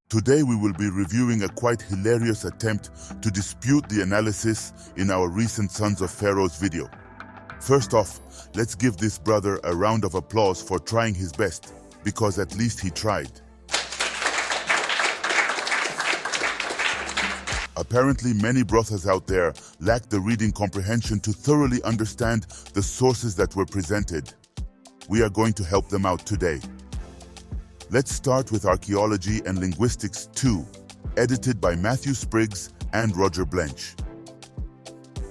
Today we will be reviewing a quite hilarious attempt to dispute the analysis in our recent Sons of Pharaohs video. First off, let's give this brother a round of applause for trying his best, because at least he tried. Apparently, many brothers out there lack the reading comprehension to thoroughly understand the sources that were presented. We are going to help them out today. Let's start with Archaeology and Linguistics 2, edited by Matthew Spriggs and Roger Blench.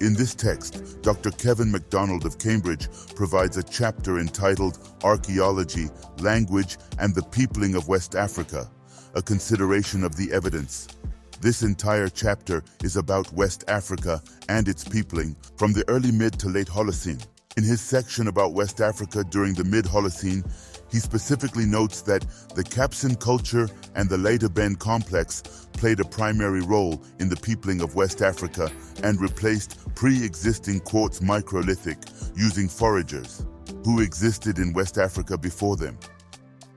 In this text, Dr. Kevin MacDonald of Cambridge provides a chapter entitled Archaeology, Language, and the Peopling of West Africa, a consideration of the evidence. This entire chapter is about West Africa and its peopling from the early mid to late Holocene. In his section about West Africa during the mid-Holocene, he specifically notes that the Capsian culture and the later Ben complex played a primary role in the peopling of West Africa and replaced pre-existing quartz microlithic using foragers who existed in West Africa before them.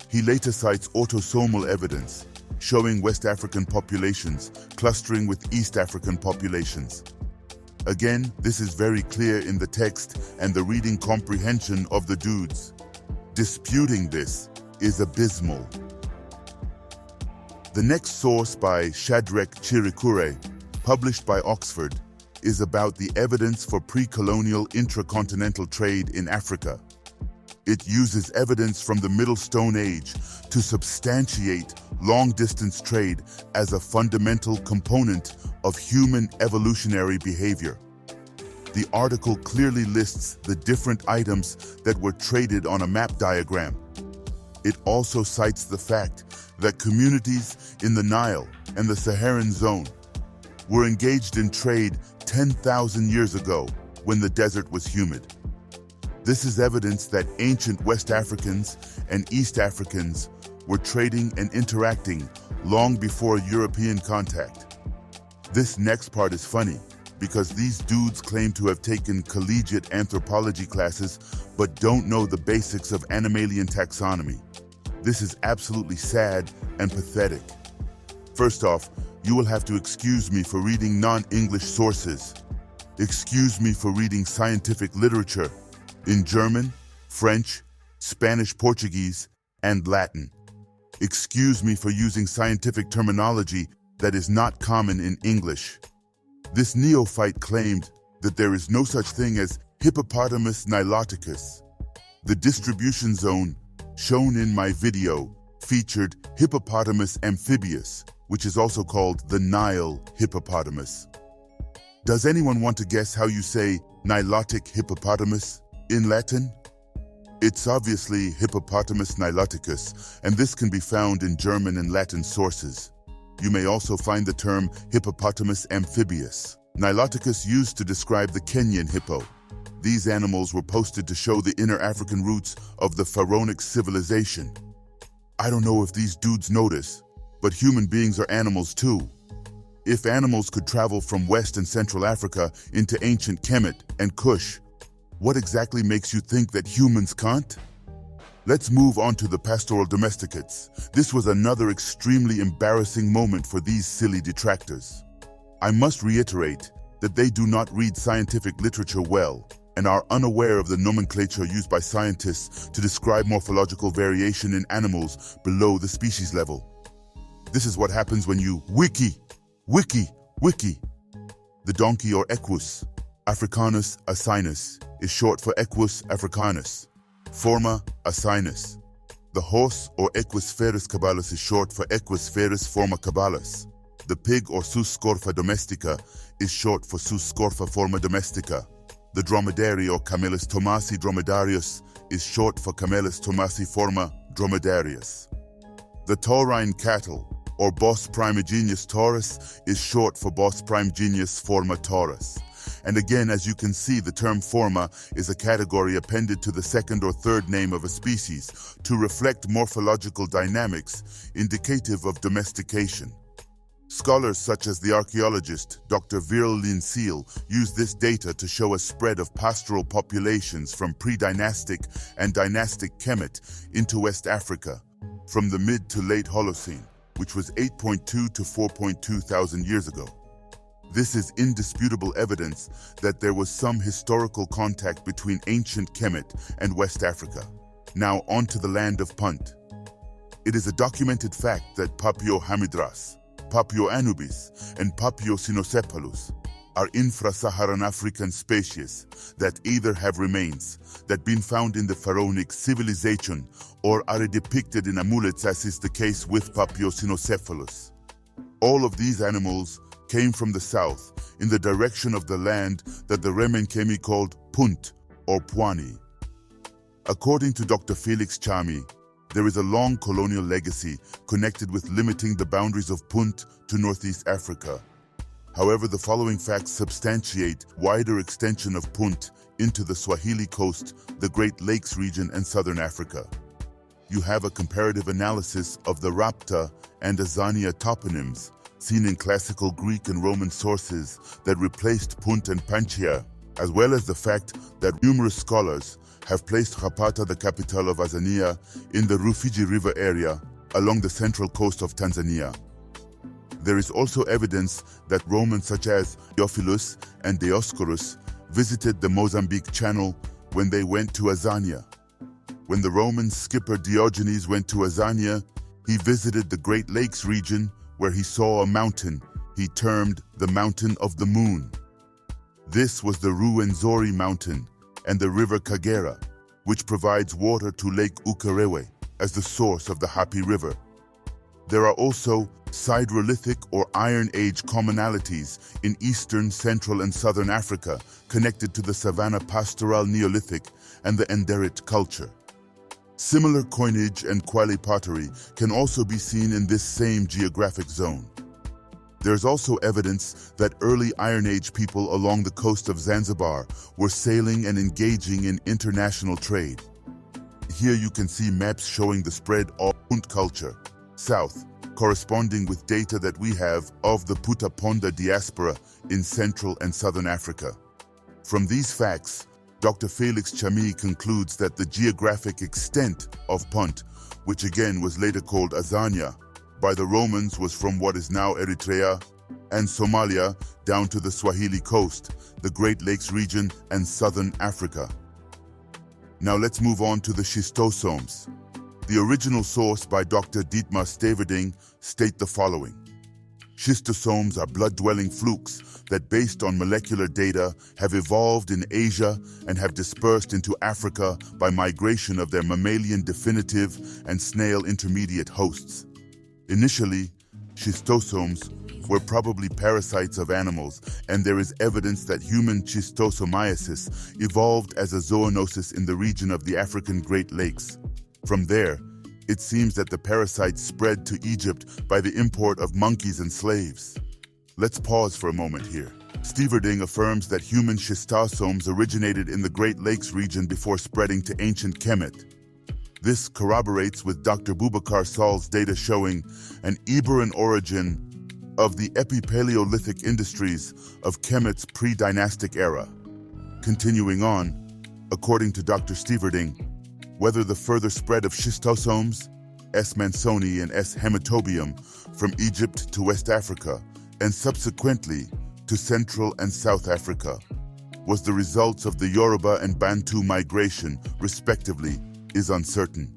He later cites autosomal evidence showing West African populations clustering with East African populations. Again, this is very clear in the text and the reading comprehension of the dudes. Disputing this is abysmal. The next source by Shadrach Chirikure, published by Oxford, is about the evidence for pre-colonial intracontinental trade in Africa. It uses evidence from the Middle Stone Age to substantiate long-distance trade as a fundamental component of human evolutionary behavior. The article clearly lists the different items that were traded on a map diagram. It also cites the fact that communities in the Nile and the Saharan zone were engaged in trade 10,000 years ago when the desert was humid. This is evidence that ancient West Africans and East Africans were trading and interacting long before European contact. This next part is funny because these dudes claim to have taken collegiate anthropology classes but don't know the basics of animalian taxonomy. This is absolutely sad and pathetic. First off, you will have to excuse me for reading non-English sources. Excuse me for reading scientific literature in German, French, Spanish, Portuguese, and Latin. Excuse me for using scientific terminology that is not common in English. This neophyte claimed that there is no such thing as Hippopotamus niloticus. The distribution zone shown in my video featured Hippopotamus amphibius, which is also called the Nile hippopotamus. Does anyone want to guess how you say Nilotic hippopotamus in Latin? It's obviously Hippopotamus niloticus, and this can be found in German and Latin sources. You may also find the term Hippopotamus amphibius. Niloticus used to describe the Kenyan hippo. These animals were posted to show the inner African roots of the pharaonic civilization. I don't know if these dudes notice, but human beings are animals too. If animals could travel from West and Central Africa into ancient Kemet and Kush, what exactly makes you think that humans can't? Let's move on to the pastoral domesticates. This was another extremely embarrassing moment for these silly detractors. I must reiterate that they do not read scientific literature well and are unaware of the nomenclature used by scientists to describe morphological variation in animals below the species level. This is what happens when you wiki. The donkey or equus, Africanus asinus, is short for Equus africanus, Forma asinus. The horse or Equus ferus caballus is short for Equus ferus forma caballus. The pig or Sus scorfa domestica is short for Sus scorfa forma domestica. The dromedary or Camelus thomasi dromedarius is short for Camelus thomasi forma dromedarius. The taurine cattle or Bos primigenius taurus is short for Bos primigenius forma taurus. And again, as you can see, the term forma is a category appended to the second or third name of a species to reflect morphological dynamics indicative of domestication. Scholars such as the archaeologist Dr. Viral Linseel use this data to show a spread of pastoral populations from pre-dynastic and dynastic Kemet into West Africa from the mid to late Holocene. which was 8.2 to 4.2 thousand years ago. This is indisputable evidence that there was some historical contact between ancient Kemet and West Africa. Now on to the land of Punt. It is a documented fact that Papio hamidras, Papio anubis, and Papio cynocephalus are infra-Saharan African species that either have remains that been found in the pharaonic civilization or are depicted in amulets, as is the case with Papio cynocephalus. All of these animals came from the south in the direction of the land that the Remenkemi called Punt or Pwani. According to Dr. Felix Chami, there is a long colonial legacy connected with limiting the boundaries of Punt to Northeast Africa. However, the following facts substantiate wider extension of Punt into the Swahili coast, the Great Lakes region, and southern Africa. You have a comparative analysis of the Rapta and Azania toponyms seen in classical Greek and Roman sources that replaced Punt and Panchea, as well as the fact that numerous scholars have placed Zapata, the capital of Azania, in the Rufiji River area along the central coast of Tanzania. There is also evidence that Romans such as Theophilus and Dioscorus visited the Mozambique Channel when they went to Azania. When the Roman skipper Diogenes went to Azania, he visited the Great Lakes region where he saw a mountain he termed the Mountain of the Moon. This was the Ruwenzori Mountain and the river Kagera, which provides water to Lake Ukerewe as the source of the Happy River. There are also Siderolithic or Iron Age commonalities in eastern, central, and southern Africa connected to the Savannah Pastoral Neolithic and the Enderit culture. Similar coinage and Kwale pottery can also be seen in this same geographic zone. There is also evidence that early Iron Age people along the coast of Zanzibar were sailing and engaging in international trade. Here you can see maps showing the spread of Punt culture, south, corresponding with data that we have of the Putaponda diaspora in Central and Southern Africa. From these facts, Dr. Felix Chami concludes that the geographic extent of Punt, which again was later called Azania by the Romans, was from what is now Eritrea and Somalia down to the Swahili coast, the Great Lakes region, and southern Africa. Now let's move on to the schistosomes. The original source by Dr. Dietmar Steverding state the following. Schistosomes are blood-dwelling flukes that, based on molecular data, have evolved in Asia and have dispersed into Africa by migration of their mammalian definitive and snail intermediate hosts. Initially, schistosomes were probably parasites of animals, and there is evidence that human schistosomiasis evolved as a zoonosis in the region of the African Great Lakes. From there, it seems that the parasites spread to Egypt by the import of monkeys and slaves. Let's pause for a moment here. Steverding affirms that human schistosomes originated in the Great Lakes region before spreading to ancient Kemet. This corroborates with Dr. Boubacar Sal's data showing an Iberian origin of the Epipaleolithic industries of Kemet's pre-dynastic era. Continuing on, according to Dr. Steverding, whether the further spread of schistosomes, S. mansoni and S. hematobium, from Egypt to West Africa, and subsequently to Central and South Africa, was the result of the Yoruba and Bantu migration, respectively, is uncertain.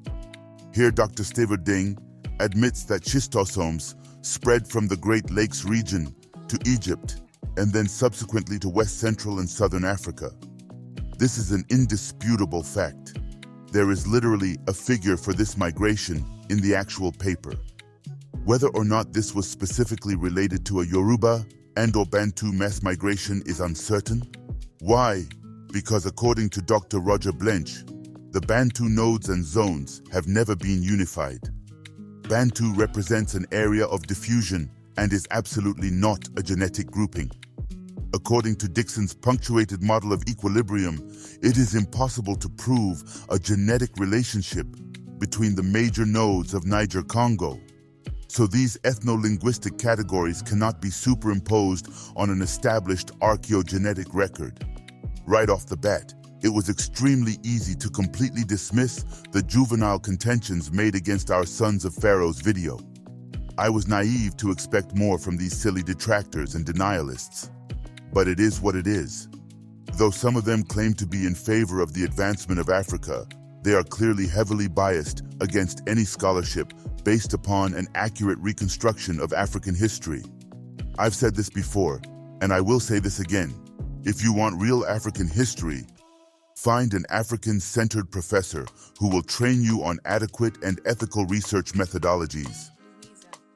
Here Dr. Steverding admits that schistosomes spread from the Great Lakes region to Egypt and then subsequently to West Central and Southern Africa. This is an indisputable fact. There is literally a figure for this migration in the actual paper. Whether or not this was specifically related to a Yoruba and/or Bantu mass migration is uncertain. Why? Because according to Dr. Roger Blench, the Bantu nodes and zones have never been unified. Bantu represents an area of diffusion and is absolutely not a genetic grouping. According to Dixon's punctuated model of equilibrium, it is impossible to prove a genetic relationship between the major nodes of Niger-Congo. So these ethno-linguistic categories cannot be superimposed on an established archaeogenetic record. Right off the bat, it was extremely easy to completely dismiss the juvenile contentions made against our Sons of Pharaohs video. I was naive to expect more from these silly detractors and denialists. But it is what it is. Though some of them claim to be in favor of the advancement of Africa, they are clearly heavily biased against any scholarship based upon an accurate reconstruction of African history. I've said this before, and I will say this again. If you want real African history, find an African-centered professor who will train you on adequate and ethical research methodologies.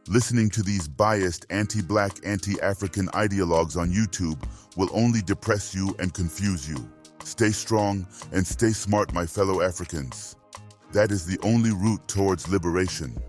Listening to these biased anti-Black, anti-African ideologues on YouTube will only depress you and confuse you. Stay strong and stay smart, my fellow Africans. That is the only route towards liberation.